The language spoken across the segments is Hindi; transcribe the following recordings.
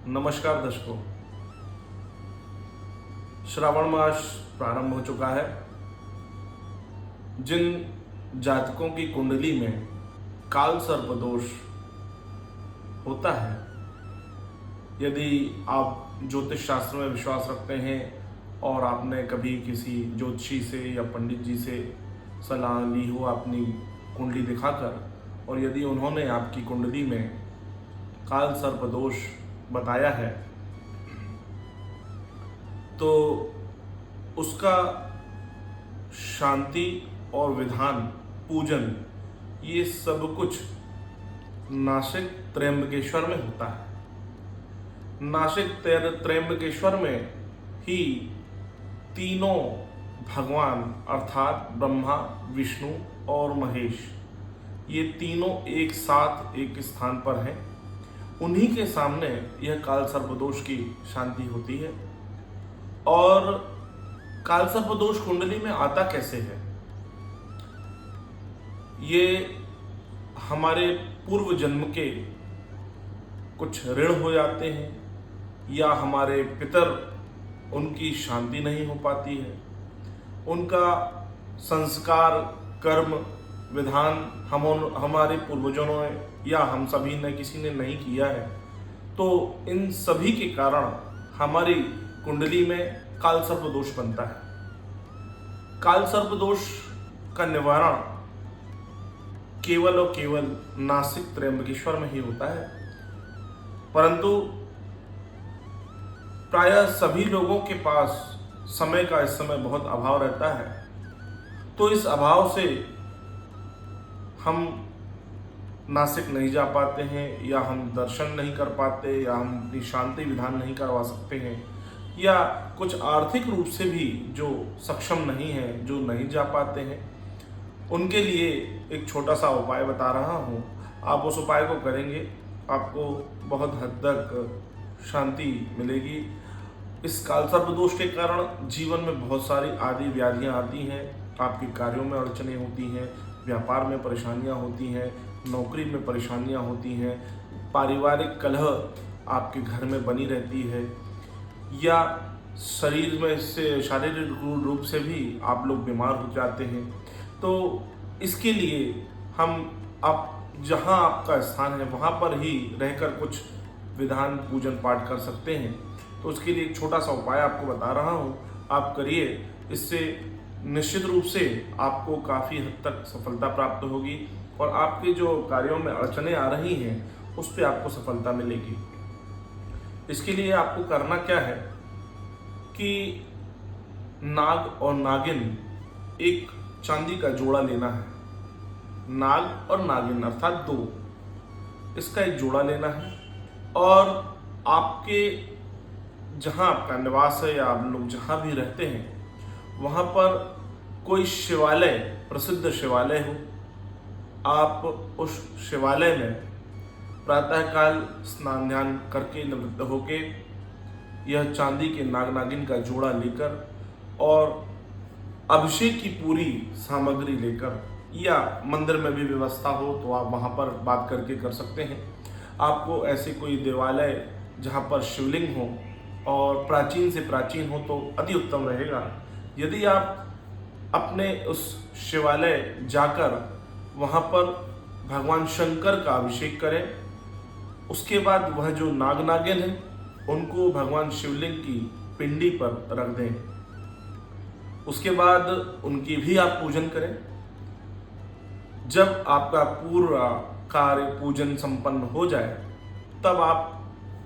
नमस्कार दर्शकों, श्रावण मास प्रारंभ हो चुका है। जिन जातकों की कुंडली में काल सर्प दोष होता है, यदि आप ज्योतिष शास्त्र में विश्वास रखते हैं और आपने कभी किसी ज्योतिषी से या पंडित जी से सलाह ली हो अपनी कुंडली दिखाकर, और यदि उन्होंने आपकी कुंडली में काल सर्प दोष बताया है, तो उसका शांति और विधान, पूजन, ये सब कुछ नासिक त्र्यंबकेश्वर में होता है। नासिक त्र्यंबकेश्वर में ही तीनों भगवान अर्थात ब्रह्मा, विष्णु और महेश, ये तीनों एक साथ एक स्थान पर हैं। उन्हीं के सामने यह काल सर्प दोष की शांति होती है। और काल सर्प दोष कुंडली में आता कैसे है? ये हमारे पूर्व जन्म के कुछ ऋण हो जाते हैं, या हमारे पितर, उनकी शांति नहीं हो पाती है, उनका संस्कार, कर्म, विधान हमारे पूर्वजों ने या हम सभी ने किसी ने नहीं किया है, तो इन सभी के कारण हमारी कुंडली में काल सर्प दोष बनता है। काल सर्प दोष का निवारण केवल और केवल नासिक त्र्यंबकेश्वर में ही होता है। परंतु प्रायः सभी लोगों के पास समय का इस समय बहुत अभाव रहता है, तो इस अभाव से हम नासिक नहीं जा पाते हैं, या हम दर्शन नहीं कर पाते, या हम अपनी शांति विधान नहीं करवा सकते हैं, या कुछ आर्थिक रूप से भी जो सक्षम नहीं है, जो नहीं जा पाते हैं, उनके लिए एक छोटा सा उपाय बता रहा हूँ। आप उस उपाय को करेंगे, आपको बहुत हद तक शांति मिलेगी। इस काल सर्प दोष के कारण जीवन में बहुत सारी आदि व्याधियाँ आती हैं, आपके कार्यों में अड़चनें होती हैं, व्यापार में परेशानियां होती हैं, नौकरी में परेशानियां होती हैं, पारिवारिक कलह आपके घर में बनी रहती है, या शरीर में से शारीरिक रूप से भी आप लोग बीमार हो जाते हैं। तो इसके लिए हम आप जहां आपका स्थान है वहां पर ही रहकर कुछ विधान, पूजन पाठ कर सकते हैं। तो उसके लिए एक छोटा सा उपाय आपको बता रहा हूं, आप करिए। इससे निश्चित रूप से आपको काफ़ी हद तक सफलता प्राप्त होगी, और आपके जो कार्यों में अड़चनें आ रही हैं उस पर आपको सफलता मिलेगी। इसके लिए आपको करना क्या है कि नाग और नागिन, एक चांदी का जोड़ा लेना है। नाग और नागिन अर्थात दो, इसका एक जोड़ा लेना है, और आपके जहाँ आपका निवास है या आप लोग जहाँ भी रहते हैं वहाँ पर कोई शिवालय, प्रसिद्ध शिवालय हो, आप उस शिवालय में प्रातःकाल स्नान ध्यान करके निवृत्त होके यह चांदी के नाग नागिन का जोड़ा लेकर और अभिषेक की पूरी सामग्री लेकर, या मंदिर में भी व्यवस्था हो तो आप वहाँ पर बात करके कर सकते हैं। आपको ऐसे कोई देवालय जहाँ पर शिवलिंग हो और प्राचीन से प्राचीन हो तो अति उत्तम रहेगा। यदि आप अपने उस शिवालय जाकर वहाँ पर भगवान शंकर का अभिषेक करें, उसके बाद वह जो नाग नागिन है उनको भगवान शिवलिंग की पिंडी पर रख दें। उसके बाद उनकी भी आप पूजन करें। जब आपका पूरा कार्य पूजन संपन्न हो जाए, तब आप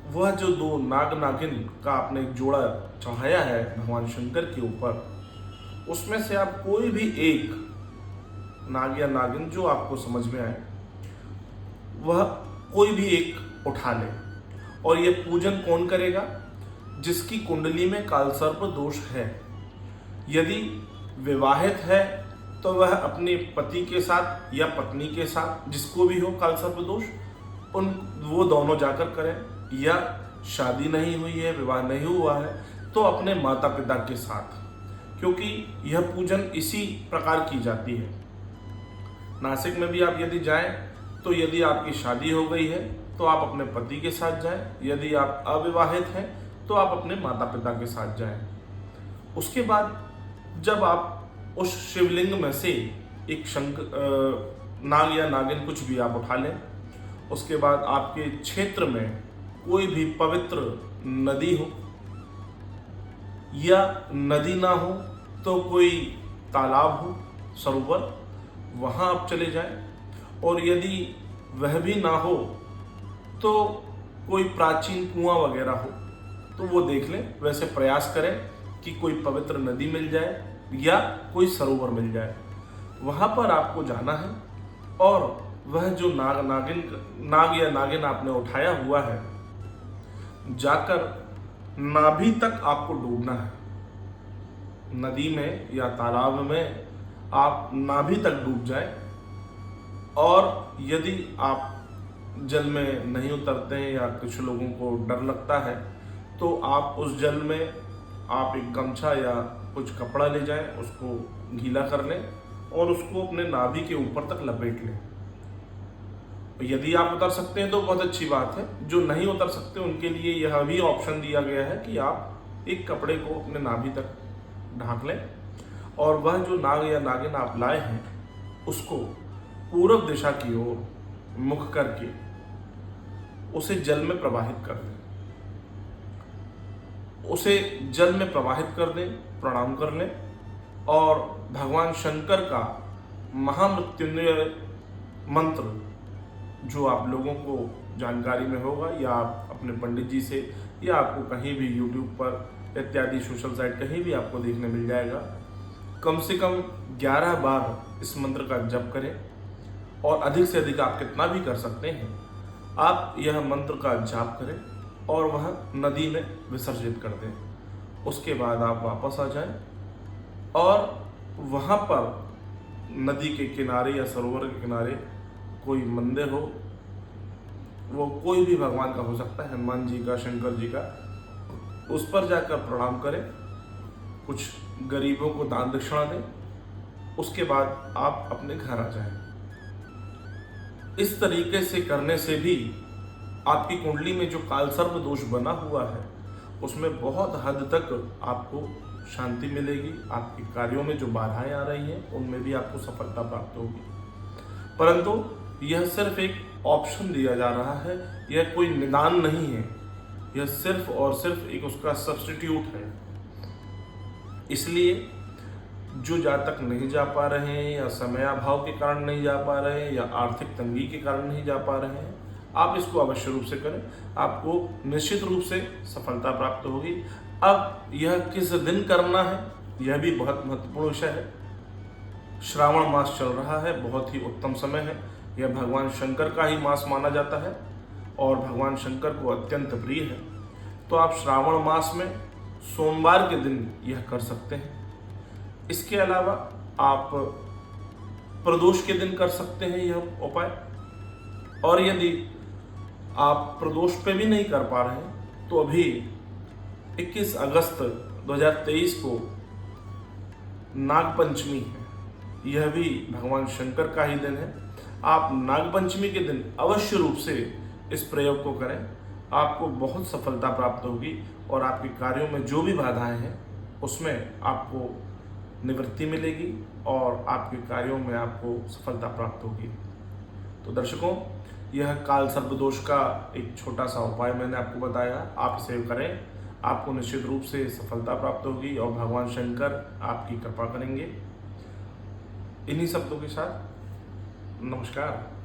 वह जो दो नाग नागिन का आपने एक जोड़ा चढ़ाया है भगवान शंकर के ऊपर, उसमें से आप कोई भी एक नाग या नागिन जो आपको समझ में आए, वह कोई भी एक उठा ले। और यह पूजन कौन करेगा? जिसकी कुंडली में काल सर्प दोष है। यदि विवाहित है तो वह अपने पति के साथ या पत्नी के साथ, जिसको भी हो काल सर्प दोष, वो दोनों जाकर करें। या शादी नहीं हुई है, विवाह नहीं हुआ है, तो अपने माता पिता के साथ, क्योंकि यह पूजन इसी प्रकार की जाती है। नासिक में भी आप यदि जाएं तो यदि आपकी शादी हो गई है तो आप अपने पति के साथ जाएं, यदि आप अविवाहित हैं तो आप अपने माता पिता के साथ जाएं। उसके बाद जब आप उस शिवलिंग में से एक नाग या नागिन कुछ भी आप उठा लें, उसके बाद आपके क्षेत्र में कोई भी पवित्र नदी हो या नदी ना हो तो कोई तालाब हो, सरोवर, वहाँ आप चले जाएं। और यदि वह भी ना हो तो कोई प्राचीन कुआं वगैरह हो तो वो देख लें। वैसे प्रयास करें कि कोई पवित्र नदी मिल जाए या कोई सरोवर मिल जाए। वहाँ पर आपको जाना है और वह जो नाग या नागिन आपने उठाया हुआ है, जाकर नाभि तक आपको डूबना है। नदी में या तालाब में आप नाभि तक डूब जाएं। और यदि आप जल में नहीं उतरते हैं या कुछ लोगों को डर लगता है तो आप उस जल में आप एक गमछा या कुछ कपड़ा ले जाएं, उसको गीला कर लें और उसको अपने नाभि के ऊपर तक लपेट लें। यदि आप उतर सकते हैं तो बहुत अच्छी बात है। जो नहीं उतर सकते उनके लिए यह भी ऑप्शन दिया गया है कि आप एक कपड़े को अपने नाभि तक ढांक लें और वह जो नाग या नागिन आप लाए हैं उसको पूर्व दिशा की ओर मुख करके उसे जल में प्रवाहित कर दें। उसे जल में प्रवाहित कर दें, प्रणाम कर लें और भगवान शंकर का महामृत्युंजय मंत्र जो आप लोगों को जानकारी में होगा या आप अपने पंडित जी से या आपको कहीं भी YouTube पर इत्यादि सोशल साइट कहीं भी आपको देखने मिल जाएगा, कम से कम 11 बार इस मंत्र का जप करें। और अधिक से अधिक आप कितना भी कर सकते हैं, आप यह मंत्र का जाप करें और वह नदी में विसर्जित कर दें। उसके बाद आप वापस आ जाएं और वहाँ पर नदी के किनारे या सरोवर के किनारे कोई मंदिर हो, वो कोई भी भगवान का हो सकता है, हनुमान जी का, शंकर जी का, उस पर जाकर प्रणाम करें, कुछ गरीबों को दान दक्षिणा दें। उसके बाद आप अपने घर आ जाएं। इस तरीके से करने से भी आपकी कुंडली में जो कालसर्प दोष बना हुआ है उसमें बहुत हद तक आपको शांति मिलेगी। आपके कार्यों में जो बाधाएं आ रही हैं उनमें भी आपको सफलता प्राप्त होगी। परंतु यह सिर्फ एक ऑप्शन दिया जा रहा है, यह कोई निदान नहीं है, यह सिर्फ और सिर्फ एक उसका सब्स्टिट्यूट है। इसलिए जो जातक नहीं जा पा रहे हैं या समयाभाव के कारण नहीं जा पा रहे हैं या आर्थिक तंगी के कारण नहीं जा पा रहे हैं, आप इसको अवश्य रूप से करें, आपको निश्चित रूप से सफलता प्राप्त होगी। अब यह किस दिन करना है यह भी बहुत महत्वपूर्ण विषय है। श्रावण मास चल रहा है, बहुत ही उत्तम समय है। यह भगवान शंकर का ही मास माना जाता है और भगवान शंकर को अत्यंत प्रिय है। तो आप श्रावण मास में सोमवार के दिन यह कर सकते हैं। इसके अलावा आप प्रदोष के दिन कर सकते हैं यह उपाय। और यदि आप प्रदोष पे भी नहीं कर पा रहे हैं तो अभी 21 अगस्त 2023 को नागपंचमी है, यह भी भगवान शंकर का ही दिन है। आप नागपंचमी के दिन अवश्य रूप से इस प्रयोग को करें, आपको बहुत सफलता प्राप्त होगी और आपके कार्यों में जो भी बाधाएं हैं उसमें आपको निवृत्ति मिलेगी और आपके कार्यों में आपको सफलता प्राप्त होगी। तो दर्शकों, यह काल सर्प दोष का एक छोटा सा उपाय मैंने आपको बताया, आप इसे करें, आपको निश्चित रूप से सफलता प्राप्त होगी और भगवान शंकर आपकी कृपा करेंगे। इन्हीं शब्दों के साथ नमस्कार।